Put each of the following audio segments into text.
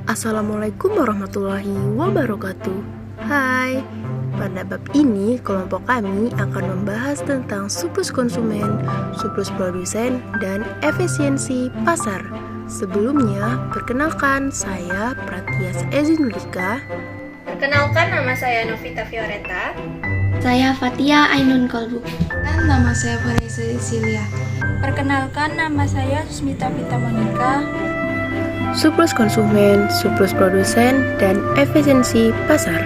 Assalamualaikum warahmatullahi wabarakatuh. Hai, pada bab ini kelompok kami akan membahas tentang surplus konsumen, surplus produsen, dan efisiensi pasar. Sebelumnya, perkenalkan saya Pratias Ezinulika. Perkenalkan, nama saya Novita Fioretta. Saya Fatia Ainun Kolbu. Dan nama saya Vanessa Cecilia. Perkenalkan, nama saya Susmita Vita Monika. Surplus konsumen, surplus produsen, dan efisiensi pasar.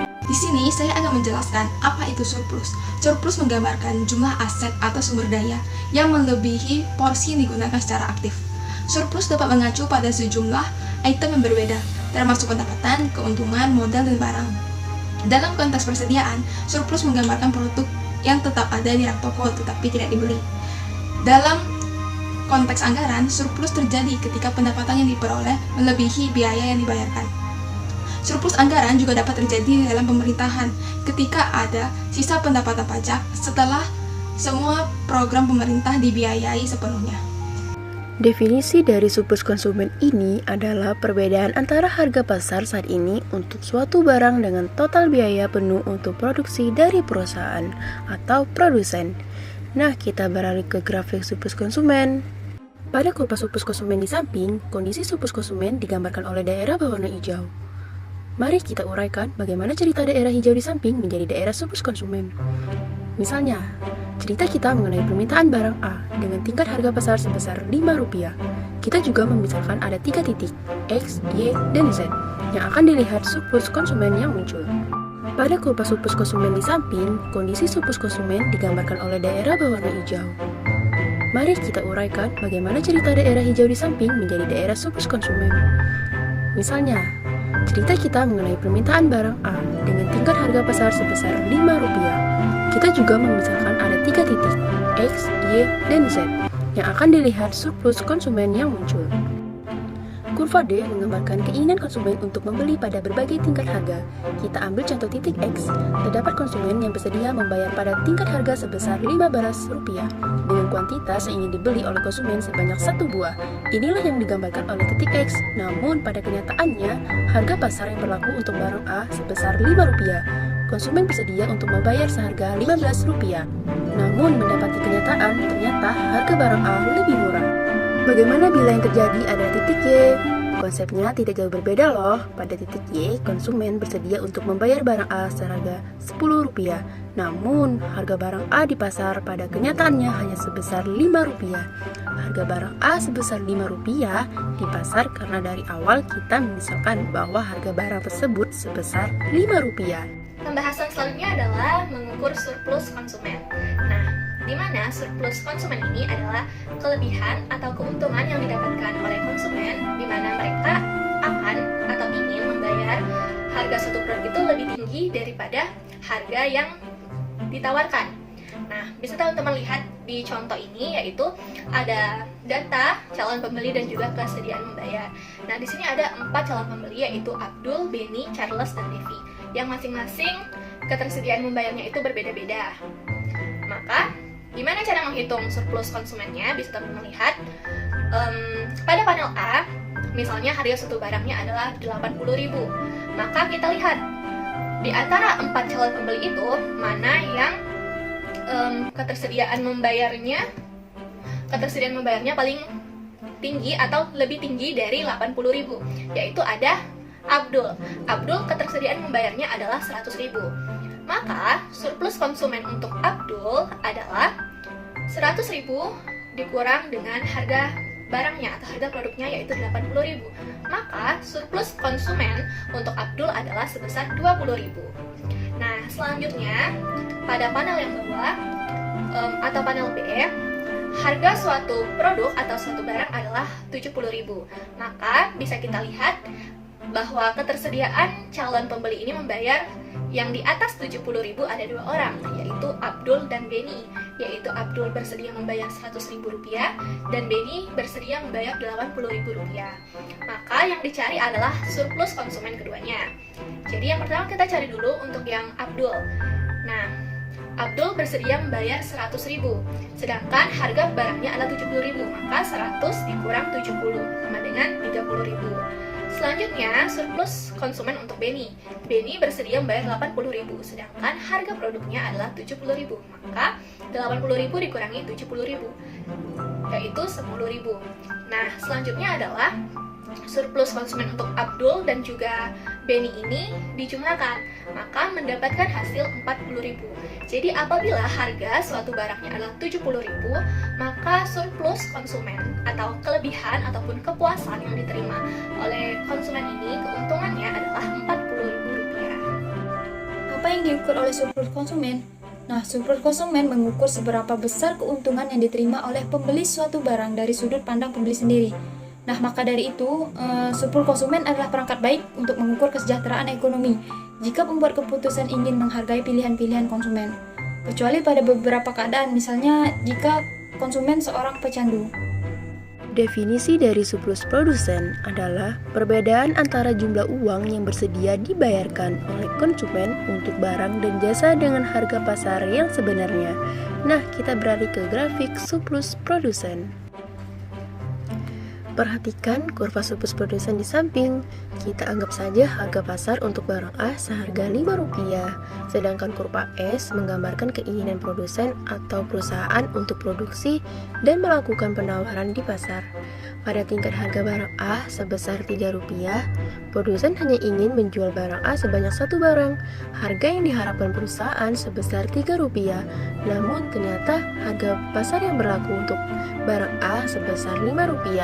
Di sini saya akan menjelaskan apa itu surplus. Surplus menggambarkan jumlah aset atau sumber daya yang melebihi porsi yang digunakan secara aktif. Surplus dapat mengacu pada sejumlah item yang berbeda, termasuk pendapatan, keuntungan, modal, dan barang. Dalam konteks persediaan, surplus menggambarkan produk yang tetap ada di rak toko tetapi tidak dibeli. Dalam konteks anggaran, surplus terjadi ketika pendapatan yang diperoleh melebihi biaya yang dibayarkan. Surplus anggaran juga dapat terjadi dalam pemerintahan ketika ada sisa pendapatan pajak setelah semua program pemerintah dibiayai sepenuhnya. Definisi dari surplus konsumen ini adalah perbedaan antara harga pasar saat ini untuk suatu barang dengan total biaya penuh untuk produksi dari perusahaan atau produsen. Nah, kita beralih ke grafik surplus konsumen. Pada kurva surplus konsumen di samping, kondisi surplus konsumen digambarkan oleh daerah berwarna hijau. Mari kita uraikan bagaimana cerita daerah hijau di samping menjadi daerah surplus konsumen. Misalnya, cerita kita mengenai permintaan barang A dengan tingkat harga pasar sebesar Rp5. Kita juga memisahkan ada 3 titik, X, Y, dan Z, yang akan dilihat surplus konsumen yang muncul. Pada kurva surplus konsumen di samping, kondisi surplus konsumen digambarkan oleh daerah berwarna hijau. Mari kita uraikan bagaimana cerita daerah hijau di samping menjadi daerah surplus konsumen. Misalnya, cerita kita mengenai permintaan barang A dengan tingkat harga pasar sebesar Rp5. Kita juga memisahkan ada 3 titik, X, Y, dan Z, yang akan dilihat surplus konsumen yang muncul. Kurva D menggambarkan keinginan konsumen untuk membeli pada berbagai tingkat harga. Kita ambil contoh titik X, terdapat konsumen yang bersedia membayar pada tingkat harga sebesar Rp15 dengan kuantitas yang ingin dibeli oleh konsumen sebanyak 1 buah. Inilah yang digambarkan oleh titik X, namun pada kenyataannya, harga pasar yang berlaku untuk barang A sebesar Rp5. Konsumen bersedia untuk membayar seharga Rp15. Namun mendapati kenyataan, ternyata harga barang A lebih murah. Bagaimana bila yang terjadi adalah titik Y? Konsepnya tidak jauh berbeda loh. Pada titik Y, konsumen bersedia untuk membayar barang A seharga Rp10. Namun, harga barang A di pasar pada kenyataannya hanya sebesar Rp5. Harga barang A sebesar Rp5 di pasar karena dari awal kita misalkan bahwa harga barang tersebut sebesar Rp5. Pembahasan selanjutnya adalah mengukur surplus konsumen. Nah, di mana surplus konsumen ini adalah kelebihan atau keuntungan yang didapatkan oleh konsumen di mana mereka akan atau ingin membayar harga suatu produk itu lebih tinggi daripada harga yang ditawarkan. Nah, bisa teman-teman lihat di contoh ini yaitu ada data calon pembeli dan juga kesediaan membayar. Nah, di sini ada 4 calon pembeli yaitu Abdul, Benny, Charles, dan Devi, yang masing-masing ketersediaan membayarnya itu berbeda-beda. Maka, gimana cara menghitung surplus konsumennya? Bisa teman-teman lihat pada panel A, misalnya harga suatu barangnya adalah Rp80.000. Maka kita lihat di antara 4 calon pembeli itu mana yang ketersediaan membayarnya paling tinggi atau lebih tinggi dari Rp80.000, yaitu ada Abdul. Abdul ketersediaan membayarnya adalah Rp100.000. Maka surplus konsumen untuk Abdul adalah Rp100.000 dikurang dengan harga barangnya atau harga produknya yaitu Rp80.000. Maka surplus konsumen untuk Abdul adalah sebesar Rp20.000. Nah, selanjutnya pada panel yang bawah atau panel B, harga suatu produk atau suatu barang adalah Rp70.000. Maka bisa kita lihat bahwa ketersediaan calon pembeli ini membayar yang di atas Rp70.000 ada 2 orang, yaitu Abdul dan Benny. Yaitu Abdul bersedia membayar Rp100.000 dan Benny bersedia membayar Rp80.000. Maka yang dicari adalah surplus konsumen keduanya. Jadi yang pertama kita cari dulu untuk yang Abdul. Nah, Abdul bersedia membayar Rp100.000, sedangkan harga barangnya adalah Rp70.000, maka 100 dikurang 70 sama dengan Rp30.000. Selanjutnya, surplus konsumen untuk Beni. Beni bersedia membayar 80.000, sedangkan harga produknya adalah 70.000. Maka 80.000 dikurangi 70.000, yaitu 10.000. Nah, selanjutnya adalah surplus konsumen untuk Abdul dan juga Beni ini dijumlahkan, maka mendapatkan hasil 40.000. Jadi apabila harga suatu barangnya adalah 70.000, maka surplus konsumen atau kelebihan ataupun kepuasan yang diterima oleh konsumen ini, keuntungannya adalah 40.000 rupiah. Apa yang diukur oleh surplus konsumen? Nah, surplus konsumen mengukur seberapa besar keuntungan yang diterima oleh pembeli suatu barang dari sudut pandang pembeli sendiri. Nah, maka dari itu, surplus konsumen adalah perangkat baik untuk mengukur kesejahteraan ekonomi jika membuat keputusan ingin menghargai pilihan-pilihan konsumen. Kecuali pada beberapa keadaan, misalnya jika konsumen seorang pecandu. Definisi dari surplus produsen adalah perbedaan antara jumlah uang yang bersedia dibayarkan oleh konsumen untuk barang dan jasa dengan harga pasar yang sebenarnya. Nah, kita beralih ke grafik surplus produsen. Perhatikan kurva surplus produsen di samping. Kita anggap saja harga pasar untuk barang A seharga Rp5, sedangkan kurva S menggambarkan keinginan produsen atau perusahaan untuk produksi dan melakukan penawaran di pasar. Pada tingkat harga barang A sebesar Rp3, produsen hanya ingin menjual barang A sebanyak satu barang. Harga yang diharapkan perusahaan sebesar Rp3, namun ternyata harga pasar yang berlaku untuk barang A sebesar Rp5.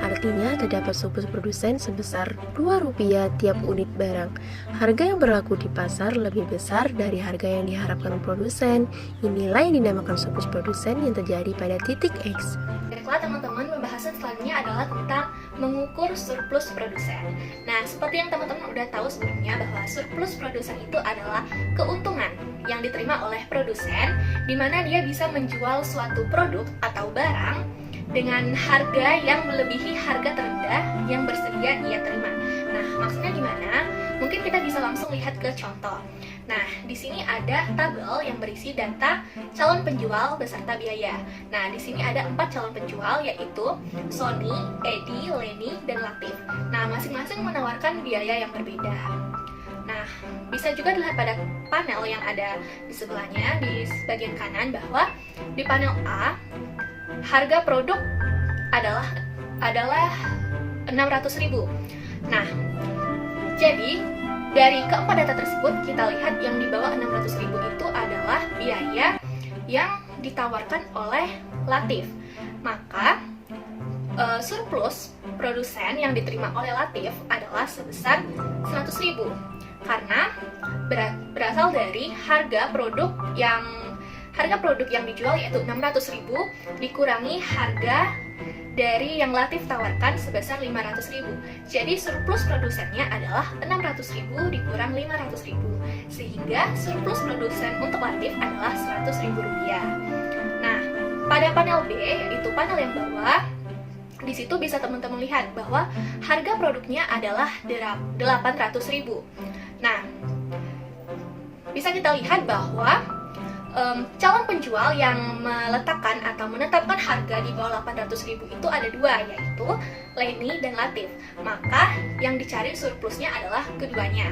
Artinya terdapat surplus produsen sebesar Rp2 tiap unit barang. Harga yang berlaku di pasar lebih besar dari harga yang diharapkan produsen. Inilah yang dinamakan surplus produsen yang terjadi pada titik X. Baiklah teman-teman, pembahasan selanjutnya adalah tentang mengukur surplus produsen. Nah, seperti yang teman-teman udah tahu sebelumnya bahwa surplus produsen itu adalah keuntungan yang diterima oleh produsen di mana dia bisa menjual suatu produk atau barang dengan harga yang melebihi harga terendah yang bersedia ia terima. Nah, maksudnya gimana? Mungkin kita bisa langsung lihat ke contoh. Nah, di sini ada tabel yang berisi data calon penjual beserta biaya. Nah, di sini ada 4 calon penjual, yaitu Sony, Edi, Leni, dan Latif. Nah, masing-masing menawarkan biaya yang berbeda. Nah, bisa juga dilihat pada panel yang ada di sebelahnya, di bagian kanan, bahwa di panel A harga produk adalah 600.000. Nah, jadi dari keempat data tersebut kita lihat yang di bawah 600.000 itu adalah biaya yang ditawarkan oleh Latif. Maka surplus produsen yang diterima oleh Latif adalah sebesar 100.000 karena berasal dari harga produk yang dijual yaitu 600.000 dikurangi harga dari yang Latif tawarkan sebesar 500.000. Jadi surplus produsennya adalah 600.000 dikurang 500.000, sehingga surplus produsen untuk Latif adalah Rp100.000. Nah, pada panel B, yaitu panel yang bawah, di situ bisa teman-teman lihat bahwa harga produknya adalah 800.000. Nah, bisa kita lihat bahwa calon penjual yang meletakkan atau menetapkan harga di bawah 800.000 itu ada dua, yaitu Leni dan Latif. Maka yang dicari surplusnya adalah keduanya.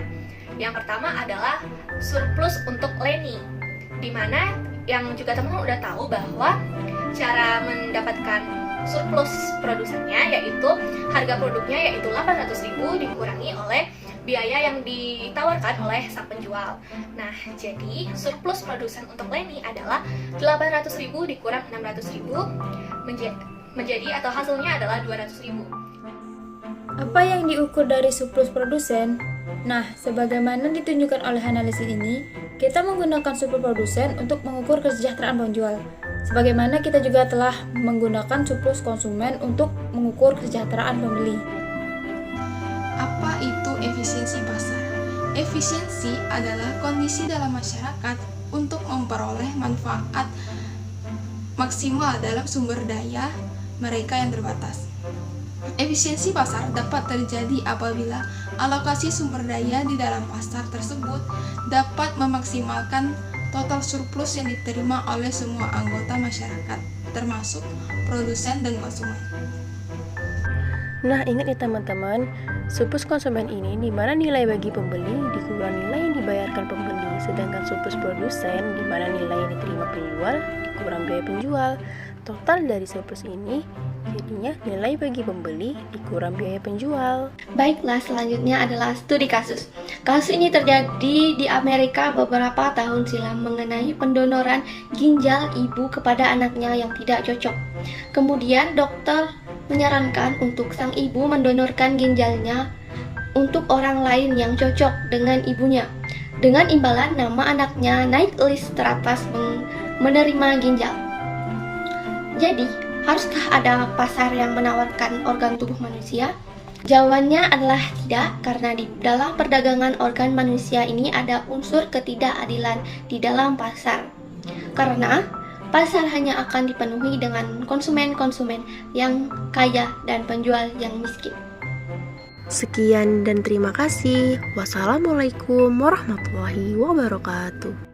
Yang pertama adalah surplus untuk Leni, dimana yang juga teman-teman udah tahu bahwa cara mendapatkan surplus produsennya yaitu harga produknya yaitu 800.000 dikurangi oleh biaya yang ditawarkan oleh sang penjual. Nah, jadi surplus produsen untuk Leni adalah 800.000 dikurang 600.000 menjadi atau hasilnya adalah 200.000. Apa yang diukur dari surplus produsen? Nah, sebagaimana ditunjukkan oleh analisis ini, kita menggunakan surplus produsen untuk mengukur kesejahteraan penjual. Sebagaimana kita juga telah menggunakan surplus konsumen untuk mengukur kesejahteraan pembeli. Apa itu efisiensi pasar? Efisiensi adalah kondisi dalam masyarakat untuk memperoleh manfaat maksimal dalam sumber daya mereka yang terbatas. Efisiensi pasar dapat terjadi apabila alokasi sumber daya di dalam pasar tersebut dapat memaksimalkan total surplus yang diterima oleh semua anggota masyarakat, termasuk produsen dan konsumen. Nah, ingat ya teman-teman, surplus konsumen ini di mana nilai bagi pembeli dikurang nilai yang dibayarkan pembeli, sedangkan surplus produsen di mana nilai yang diterima penjual dikurang biaya penjual. Total dari surplus ini jadinya nilai bagi pembeli dikurang biaya penjual. Baiklah, selanjutnya adalah studi kasus. Kasus ini terjadi di Amerika beberapa tahun silam mengenai pendonoran ginjal ibu kepada anaknya yang tidak cocok. Kemudian dokter menyarankan untuk sang ibu mendonorkan ginjalnya untuk orang lain yang cocok dengan ibunya, dengan imbalan nama anaknya naik list teratas menerima ginjal. Jadi, haruskah ada pasar yang menawarkan organ tubuh manusia? Jawabannya adalah tidak, karena di dalam perdagangan organ manusia ini ada unsur ketidakadilan di dalam pasar. Karena pasar hanya akan dipenuhi dengan konsumen-konsumen yang kaya dan penjual yang miskin. Sekian dan terima kasih. Wassalamualaikum warahmatullahi wabarakatuh.